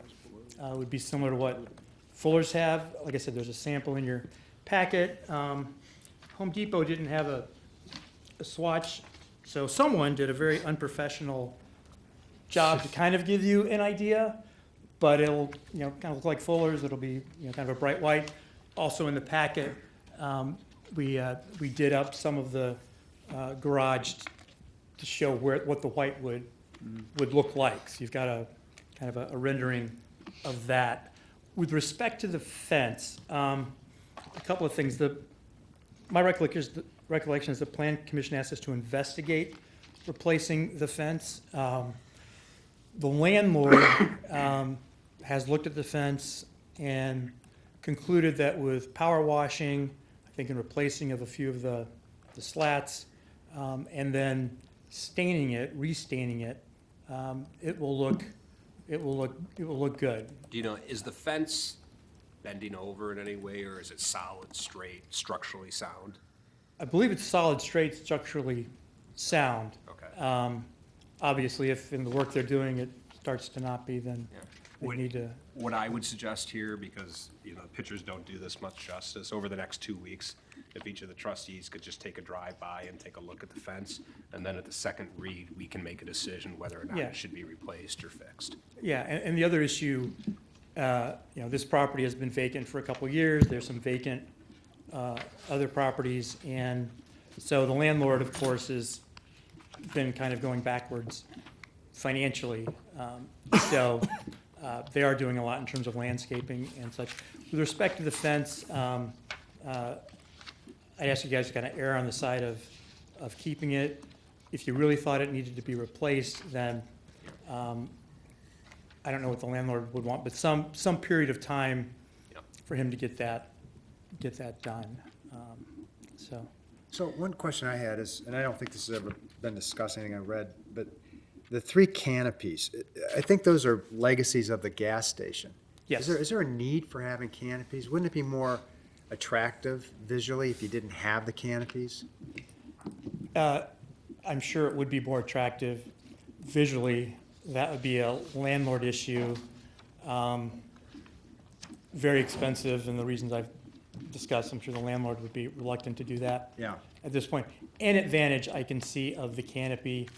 would be similar to what Fuller's have. Like I said, there's a sample in your packet. Home Depot didn't have a swatch, so someone did a very unprofessional job to kind of give you an idea, but it'll, you know, kind of look like Fuller's. It'll be, you know, kind of a bright white. Also in the packet, we did up some of the garage to show what the white would look like. So you've got a kind of a rendering of that. With respect to the fence, a couple of things. My recollection is the Plan Commission asked us to investigate replacing the fence. The landlord has looked at the fence and concluded that with power washing, I think in replacing of a few of the slats, and then restaining it, it will look good. Do you know, is the fence bending over in any way, or is it solid, straight, structurally sound? I believe it's solid, straight, structurally sound. Okay. Obviously, if in the work they're doing it starts to not be, then we need to. What I would suggest here, because, you know, pictures don't do this much justice, over the next 2 weeks, if each of the trustees could just take a drive-by and take a look at the fence, and then at the second read, we can make a decision whether or not Yeah. it should be replaced or fixed. Yeah, and the other issue, you know, this property has been vacant for a couple of years. There's some vacant other properties, and so the landlord, of course, has been kind of going backwards financially. So they are doing a lot in terms of landscaping and such. With respect to the fence, I'd ask you guys to kind of err on the side of keeping it. If you really thought it needed to be replaced, then I don't know what the landlord would want, but some period of time for him to get that done. So one question I had is, and I don't think this has ever been discussed, anything I read, but the 3 canopies, I think those are legacies of the gas station. Yes. Is there a need for having canopies? Wouldn't it be more attractive visually if you didn't have the canopies? I'm sure it would be more attractive visually. That would be a landlord issue. Very expensive, and the reasons I've discussed, I'm sure the landlord would be reluctant to do that. Yeah. At this point. An advantage I can see of the canopy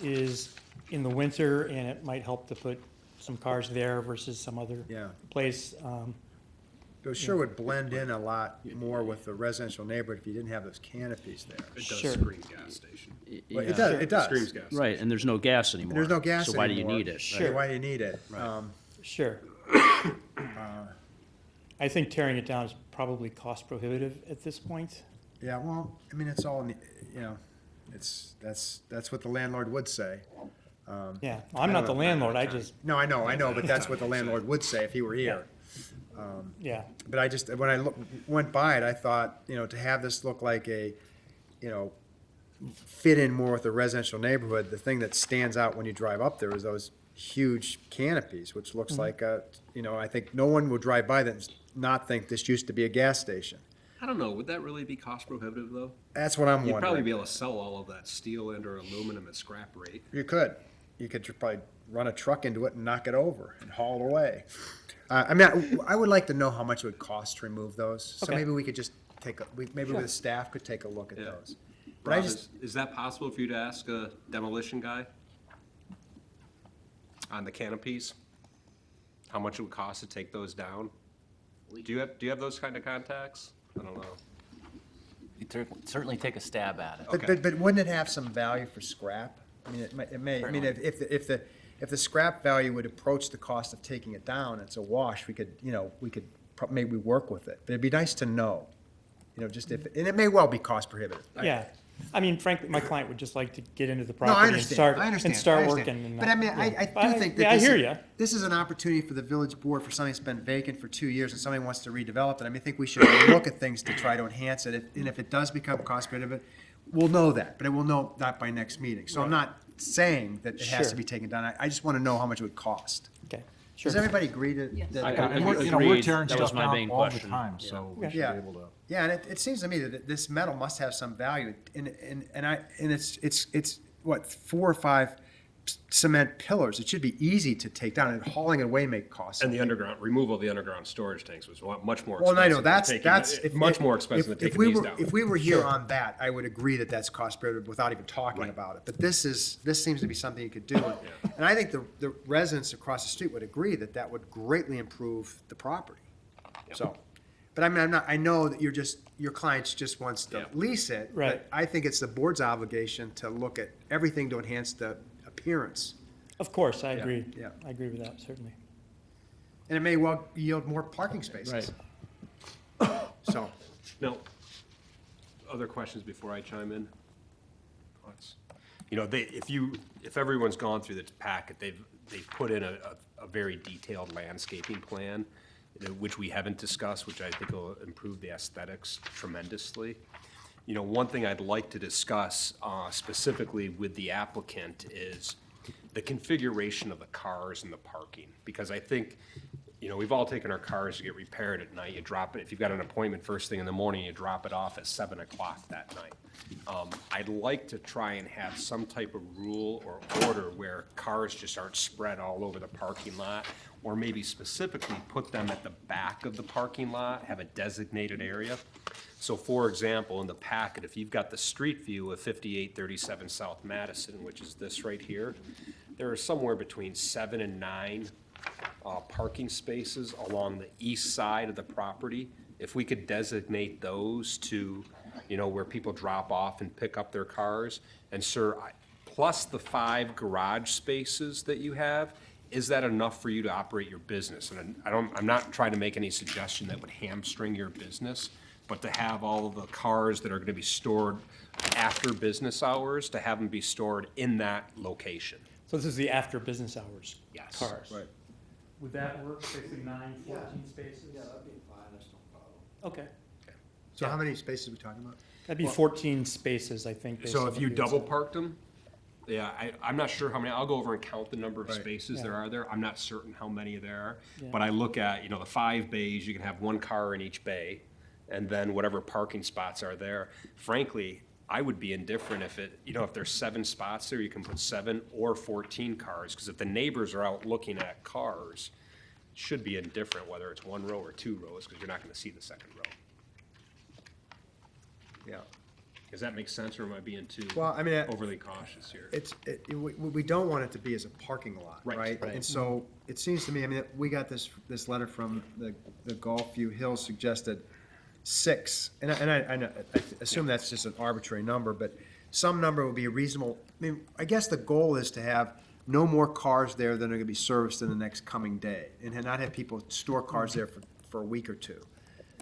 is in the winter, and it might help to put some cars there versus some other Yeah. place. It sure would blend in a lot more with the residential neighborhood if you didn't have those canopies there. It does Sure. scream gas station. Well, it does, it does. Screams gas station. Right, and there's no gas anymore. There's no gas So why do anymore. you need it? Sure. Why do you need it? Sure. I think tearing it down is probably cost prohibitive at this point. Yeah, well, I mean, it's all, you know, that's what the landlord would say. Yeah, I'm not the landlord, I just, No, I know, but that's what the landlord would say if he were here. yeah. But I just, when I went by it, I thought, you know, to have this look like a, you know, fit in more with the residential neighborhood, the thing that stands out when you drive up there is those huge canopies, which looks like a, you know, I think no one will drive by that and not think this used to be a gas station. I don't know, would that really be cost prohibitive, though? That's what I'm You'd probably be wondering. able to sell all of that steel and or aluminum at scrap rate. You could probably run a truck into it and knock it over and haul it away. I mean, I would like to know how much it would cost to remove those. So Okay. maybe we could just maybe Sure. the staff could take a look at Yeah. those. But I Rob, just, is that possible for you to ask a demolition guy on the canopies? How much it would cost to take those down? Do you have those kind of contacts? I don't know. certainly take a stab at it. But wouldn't it have some value for scrap? I mean, it may, I mean, if the scrap value would approach the cost of taking it down, it's a wash, we could, maybe work with it. But it'd be nice to know, just if, and it may well be cost prohibitive. Yeah. I mean, frankly, my client would just like to get into the No, I property and understand, start, I understand. and start I understand. working. And But I mean, yeah. I But do think that yeah, I this hear is, you. this is an opportunity for the village board for something that's been vacant for 2 years and somebody wants to redevelop it. I mean, I think we should look at things to try to enhance it. And if it does become cost prohibitive, we'll know that, but we'll know that by next meeting. So I'm not saying that it has to Sure. be taken down. I just want to know how much it would cost. Okay, sure. Does everybody agree to? that- And we're, we're Agreed. tearing That was stuff my down main all the question. time, so we should be Yeah. able to. Yeah, and it seems to me that this metal must have some value, and it's what, 4 or 5 cement pillars. It should be easy to take down, and hauling it away may cost. And the underground, removal of the underground storage tanks was much more expensive. Well, I know, than that's, taking- Much more expensive than taking these down. If we were here on that, I would agree that that's cost prohibitive without even talking Right. about it. But this seems to be something you could do. And I think the residents across the street would agree that that would greatly improve the property. So, but I mean, I know that your client just wants to Yeah. lease it. Right. But I think it's the board's obligation to look at everything to enhance the appearance. Of course, I agree. yeah. I agree with that, certainly. And it may well yield more parking spaces. So, No. Other questions before I chime in? Thoughts? If everyone's gone through the packet, they've put in a very detailed landscaping plan, which we haven't discussed, which I think will improve the aesthetics tremendously. One thing I'd like to discuss specifically with the applicant is the configuration of the cars and the parking, because I think, we've all taken our cars to get repaired at night. You drop it, if you've got an appointment first thing in the morning, you drop it off at 7 o'clock that night. I'd like to try and have some type of rule or order where cars just aren't spread all over the parking lot, or maybe specifically put them at the back of the parking lot, have a designated area. So for example, in the packet, if you've got the street view of 5837 South Madison, which is this right here, there are somewhere between 7 and 9 parking spaces along the east side of the property. If we could designate those to, where people drop off and pick up their cars, and sir, plus the 5 garage spaces that you have, is that enough for you to operate your business? And I'm not trying to make any suggestion that would hamstring your business, but to have all of the cars that are gonna be stored after business hours, to have them be stored in that location. So this is the after business hours Yes. cars? Right. Would that work, basically 9, 14 spaces? Yeah, that'd be fine, that's no problem. Okay. so how many spaces are we talking about? That'd be 14 spaces, I think. based So on if what you had double said. parked them, yeah, I'm not sure how many, I'll go over and count the number of Right. spaces there Yeah. are there. I'm not certain how many there are. Yeah. But I look at, the 5 bays, you can have 1 car in each bay, and then whatever parking spots are there. Frankly, I would be indifferent if if there's 7 spots there, you can put 7 or 14 cars, because if the neighbors are out looking at cars, it should be indifferent whether it's 1 row or 2 rows, because you're not gonna see the second row. Yeah. Does that make sense, or am I being too Well, I mean, overly cautious here? we don't want it to be as a parking lot, Right, right? right. And so it seems to me, I mean, we got this letter from the Gulfview Hills suggested 6. And I know, I assume that's just an arbitrary number, but some number would be reasonable. I mean, I guess the goal is to have no more cars there than are gonna be serviced in the next coming day, and not have people store cars there for a week or 2.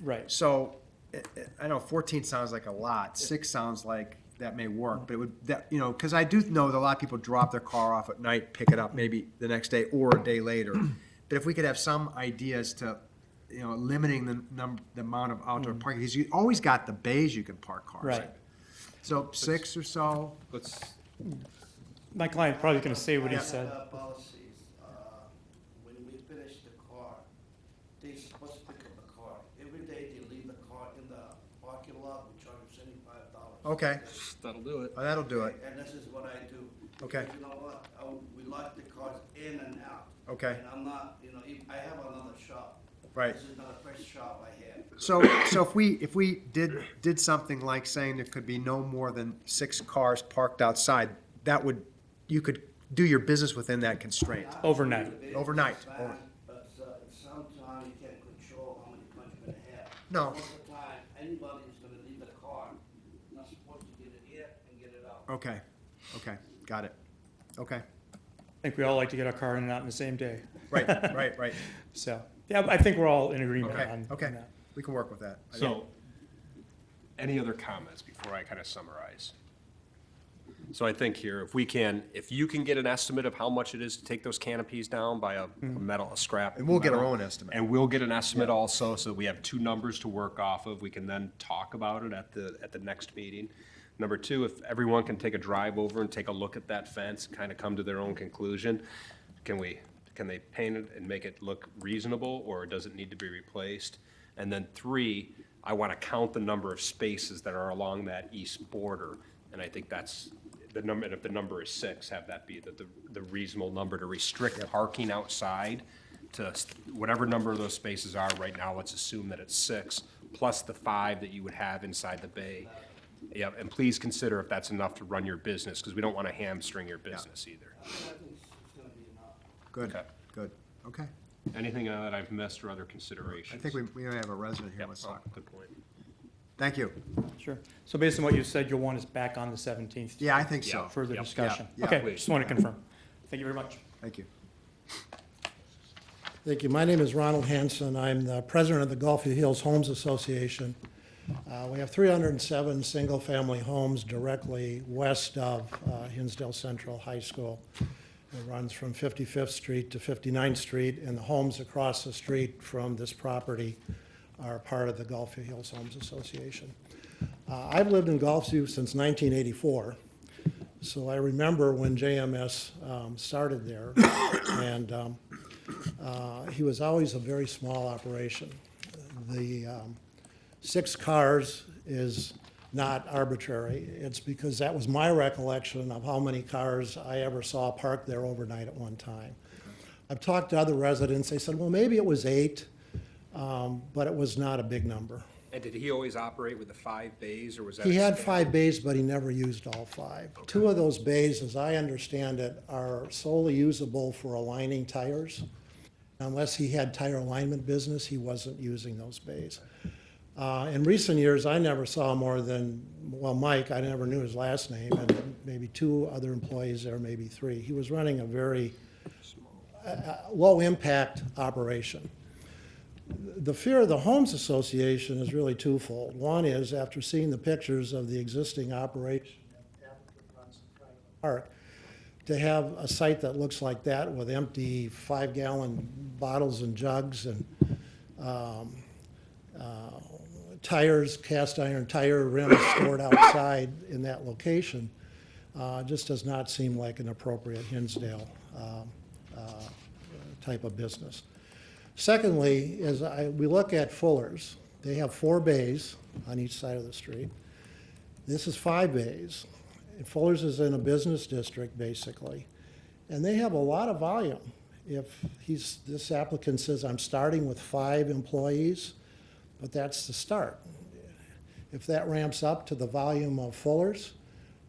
Right. So, I know 14 sounds like a lot, 6 sounds like that may work, but it would, because I do know that a lot of people drop their car off at night, pick it up maybe the next day or a day later. But if we could have some ideas to, limiting the amount of outdoor parking, because you always got the bays you can park cars in. Right. So 6 or so, Let's, My client's probably gonna say what he Yeah. said. Policies, when we finish the car, they supposed to pick up the car. Every day they leave the car in the parking lot, we charge them $75. okay, that'll do it. that'll do it, And this is what I do. Okay. Because you know what, we lock the cars in and out. okay, And I'm not, if I have another shop. right. This is not the first shop I have. So if we did something like saying there could be no more than 6 cars parked outside, you could do your business within that constraint. Overnight. Overnight. But sometimes you can't control how many cars you're gonna have. No. Most of the time, anybody who's gonna leave the car okay, got it. Okay, I think we all like to get our car in and out in the same day. right. So, yeah, I think we're all in agreement Okay, on okay, that. we can work with that. So, any other comments before I kind of summarize? So I think here, if you can get an estimate of how much it is to take those canopies down by a scrap. And we'll get our metal, own estimate. And we'll get an estimate also, so that we have two numbers to work off of. We can then talk about it at the next meeting. Number two, if everyone can take a drive over and take a look at that fence, kind of come to their own conclusion, can they paint it and make it look reasonable, or does it need to be replaced? And then three, I want to count the number of spaces that are along that east border, and I think that's the number. And if the number is 6, have that be the reasonable number to restrict parking outside to whatever number of those spaces are right now. Let's assume that it's 6 plus the 5 that you would have inside the bay. Yeah, and please consider if that's enough to run your business, because we don't want to hamstring your business either. Good, Okay. good, okay. Anything that I've missed or other I considerations? think we may have a resident here. Yep, Let's talk. good point. Thank you. Sure. So based on what you said, you'll want us back on the 17th. Yeah, I think so. Further Yep. discussion. Yeah, Okay, please. just want to confirm. Thank you very much. Thank you. Thank you. My name is Ronald Hanson. I'm the president of the Gulfview Hills Homes Association. We have 307 single-family homes directly west of Hinsdale Central High School. It runs from 55th Street to 59th Street, and the homes across the street from this property are part of the Gulfview Hills Homes Association. I've lived in Gulfview since 1984, so I remember when JMS started there, and he was always a very small operation. The 6 cars is not arbitrary. It's because that was my recollection of how many cars I ever saw parked there overnight at one time. I've talked to other residents. They said, well, maybe it was 8, but it was not a big number. And did he always operate with the 5 bays, or was that? He had expanded? 5 bays, but he never used all 5. 2 of those bays, as I understand it, are solely usable for aligning tires. Unless he had tire alignment business, he wasn't using those bays. In recent years, I never saw more than, well, Mike, I never knew his last name, and maybe 2 other employees there, maybe 3. He was running a very low-impact operation. The fear of the Homes Association is really twofold. One is, after seeing the pictures of the existing operation at Park, to have a site that looks like that with empty 5-gallon bottles and jugs and tires, cast iron tire rims stored outside in that location, just does not seem like an appropriate Hinsdale type of business. Secondly, is we look at Fuller's. They have 4 bays on each side of the street. This is 5 bays. Fuller's is in a business district, basically, and they have a lot of volume. If this applicant says, I'm starting with 5 employees, but that's the start. If that ramps up to the volume of Fuller's,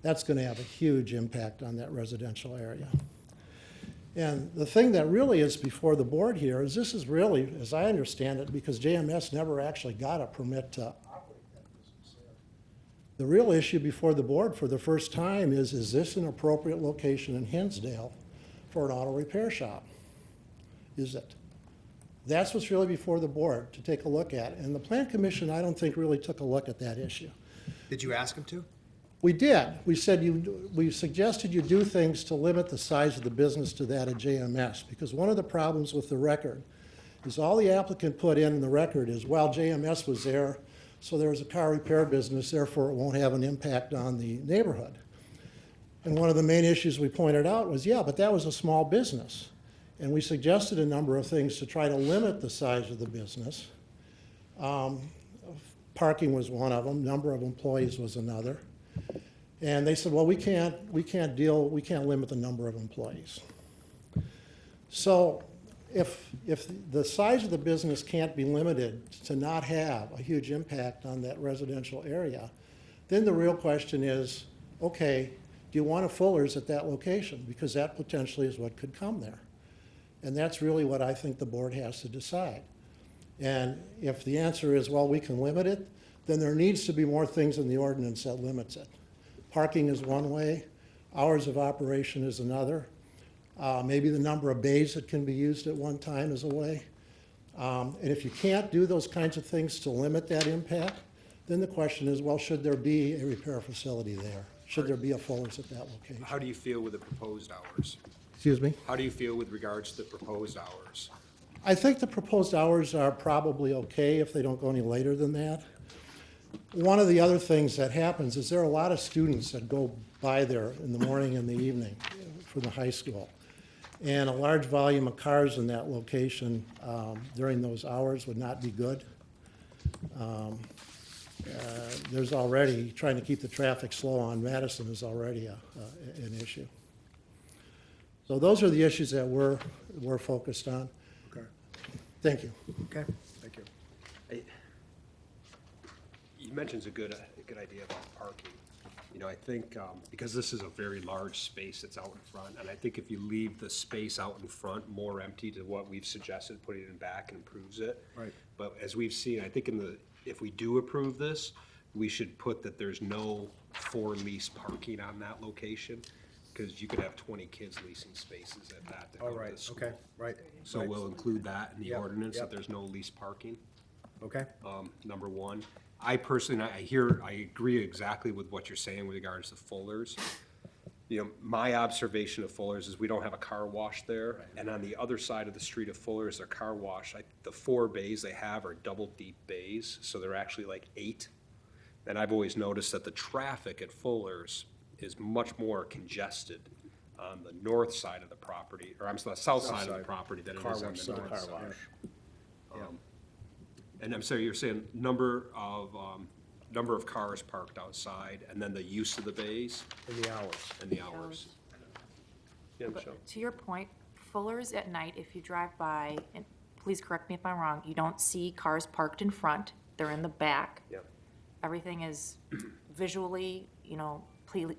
that's going to have a huge impact on that residential area. And the thing that really is before the board here is this is really, as I understand it, because JMS never actually got a permit to operate that business there. The real issue before the board for the first time is this an appropriate location in Hinsdale for an auto repair shop? Is it? That's what's really before the board to take a look at. And the Plan Commission, I don't think, really took a look at that issue. Did you ask him to? We did. We said we suggested you do things to limit the size of the business to that of JMS, because one of the problems with the record is all the applicant put in the record is, well, JMS was there, so there was a car repair business, therefore it won't have an impact on the neighborhood. And one of the main issues we pointed out was, yeah, but that was a small business. And we suggested a number of things to try to limit the size of the business. Parking was one of them, number of employees was another. And they said, well, we can't limit the number of employees. So if the size of the business can't be limited to not have a huge impact on that residential area, then the real question is, okay, do you want a Fuller's at that location? Because that potentially is what could come there. And that's really what I think the board has to decide. And if the answer is, well, we can limit it, then there needs to be more things in the ordinance that limits it. Parking is one way, hours of operation is another. Maybe the number of bays that can be used at one time is a way. And if you can't do those kinds of things to limit that impact, then the question is, well, should there be a repair facility there? Should there be a Fuller's at that location? How do you feel with the proposed hours? Excuse me? How do you feel with regards to the proposed hours? I think the proposed hours are probably okay if they don't go any later than that. One of the other things that happens is there are a lot of students that go by there in the morning and the evening from the high school. And a large volume of cars in that location during those hours would not be good. There's already, trying to keep the traffic slow on Madison is already an issue. So those are the issues that we're focused on. Okay. Thank you. Okay, thank you. You mentioned a good idea about parking. You know, I think, because this is a very large space that's out in front, and I think if you leave the space out in front more empty to what we've suggested, putting it in back improves it. Right. But as we've seen, I think if we do approve this, we should put that there's no for lease parking on that location, because you could have 20 kids leasing spaces at that to go to the school. Okay, right. So we'll include that in the Yep, ordinance, yep. that there's no lease parking. Okay, Number one. I personally, I agree exactly with what you're saying with regards to Fuller's. You know, my observation of Fuller's is we don't have a car wash there. And on the other side of the street of Fuller's, their car wash, the 4 bays they have are double deep bays, so they're actually like 8. And I've always noticed that the traffic at Fuller's is much more congested on the north side of the property, or I'm sorry, the south side of the property than it is on the north side. And I'm sorry, you're saying number of cars parked outside, and then the use of the bays in the hours. and the hours. Yeah, Michelle? To your point, Fuller's at night, if you drive by, and please correct me if I'm wrong, you don't see cars parked in front, they're in the back. Yep. Everything is visually,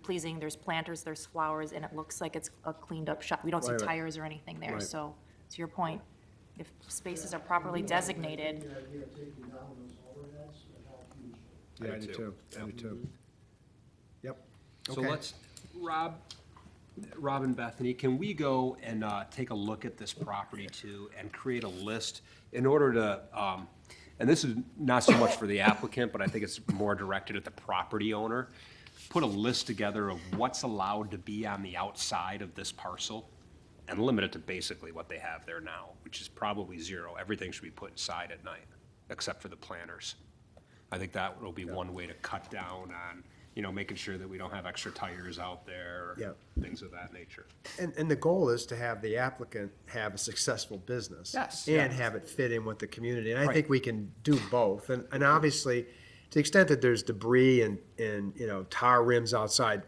pleasing, there's planters, there's flowers, and it looks like it's a cleaned up shop. We don't see Right, right. tires or anything there, Right. so, to your point, if spaces are properly designated, Yeah, I do too. I do too. Yep. So Okay. let's, Rob and Bethany, can we go and take a look at this property too and create a list in order to, and this is not so much for the applicant, but I think it's more directed at the property owner. Put a list together of what's allowed to be on the outside of this parcel and limit it to basically what they have there now, which is probably 0. Everything should be put inside at night, except for the planters. I think that will be one way to cut down on, making sure that we don't have extra tires out there, Yeah. things of that nature. And the goal is to have the applicant have a successful business. Yes. And have it fit in with the community. And I Right. think we can do both. And obviously, to the extent that there's debris and tire rims outside,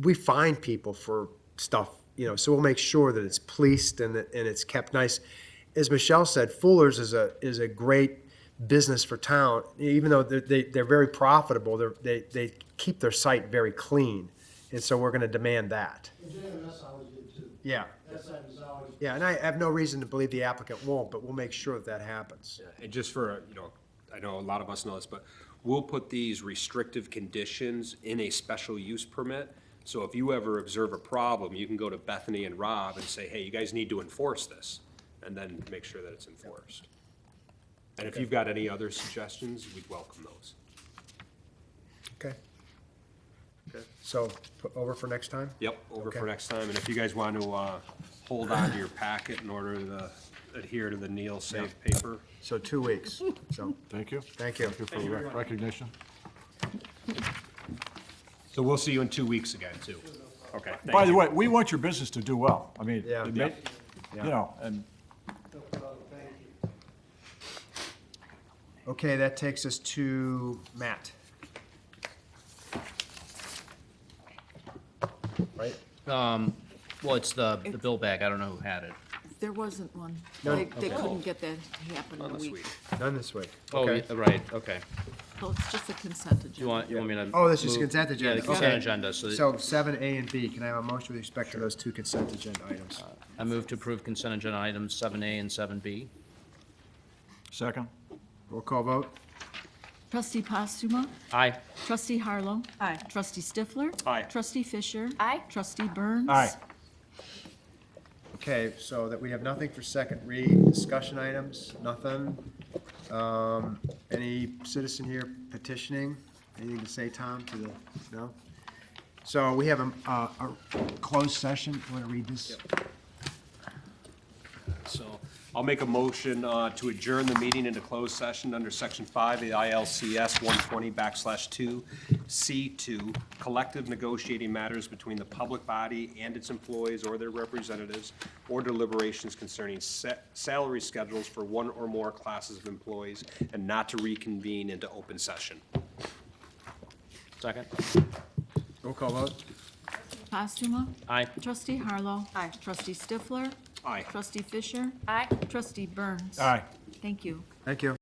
we find people for stuff, so we'll make sure that it's policed and it's kept nice. As Michelle said, Fuller's is a great business for town, even though they're very profitable, they keep their site very clean. And so we're gonna demand that. Yeah. Yeah, and I have no reason to believe the applicant won't, but we'll make sure that happens. And just for, I know a lot of us know this, but we'll put these restrictive conditions in a special use permit. So if you ever observe a problem, you can go to Bethany and Rob and say, hey, you guys need to enforce this, and then make sure that it's enforced. And if you've got any other suggestions, we'd welcome those. Okay. So, put over for next time? Yep, over Okay. for next time. And if you guys want to hold on to your packet in order to adhere to the Neil safe paper. So 2 weeks, so, Thank you. thank you. Thank you for the recognition. So we'll see you in 2 weeks again, too. Okay. thank By the you. way, we want your business to do well. I mean, Yeah. it may- Yeah. and Okay, that takes us to Matt. Right? Well, it's the bill bag, I don't know who had it. There wasn't one. No, They couldn't get that happen in a On this week. week. None this week. Oh, Okay. yeah, right, okay. So it's just a consent agenda. You want me to? Oh, this is move- consent agenda. Yeah, the consent Okay. agenda, so So 7A and B, can I have a motion with respect to those 2 consent agenda items? I move to approve consent agenda items 7A and 7B. second? Roll call vote? Trustee Postuma. Aye. Trustee Harlow. Aye. Trustee Stifler. Aye. Trustee Fisher. Aye. Trustee Burns. Aye. Okay, so that we have nothing for second read, discussion items, nothing. Any citizen here petitioning? Anything to say, Tom, to the, no? So we have a closed session. You want to read this? So I'll make a motion to adjourn the meeting into closed session under Section 5 of the ILCS 120/2 C2, collective negotiating matters between the public body and its employees or their representatives, or deliberations concerning salary schedules for one or more classes of employees, and not to reconvene into open session. Second. Roll call vote. Postuma. Aye. Trustee Harlow. Aye. Trustee Stifler. Aye. Trustee Fisher. Aye. Trustee Burns. Aye. Thank you. Thank you.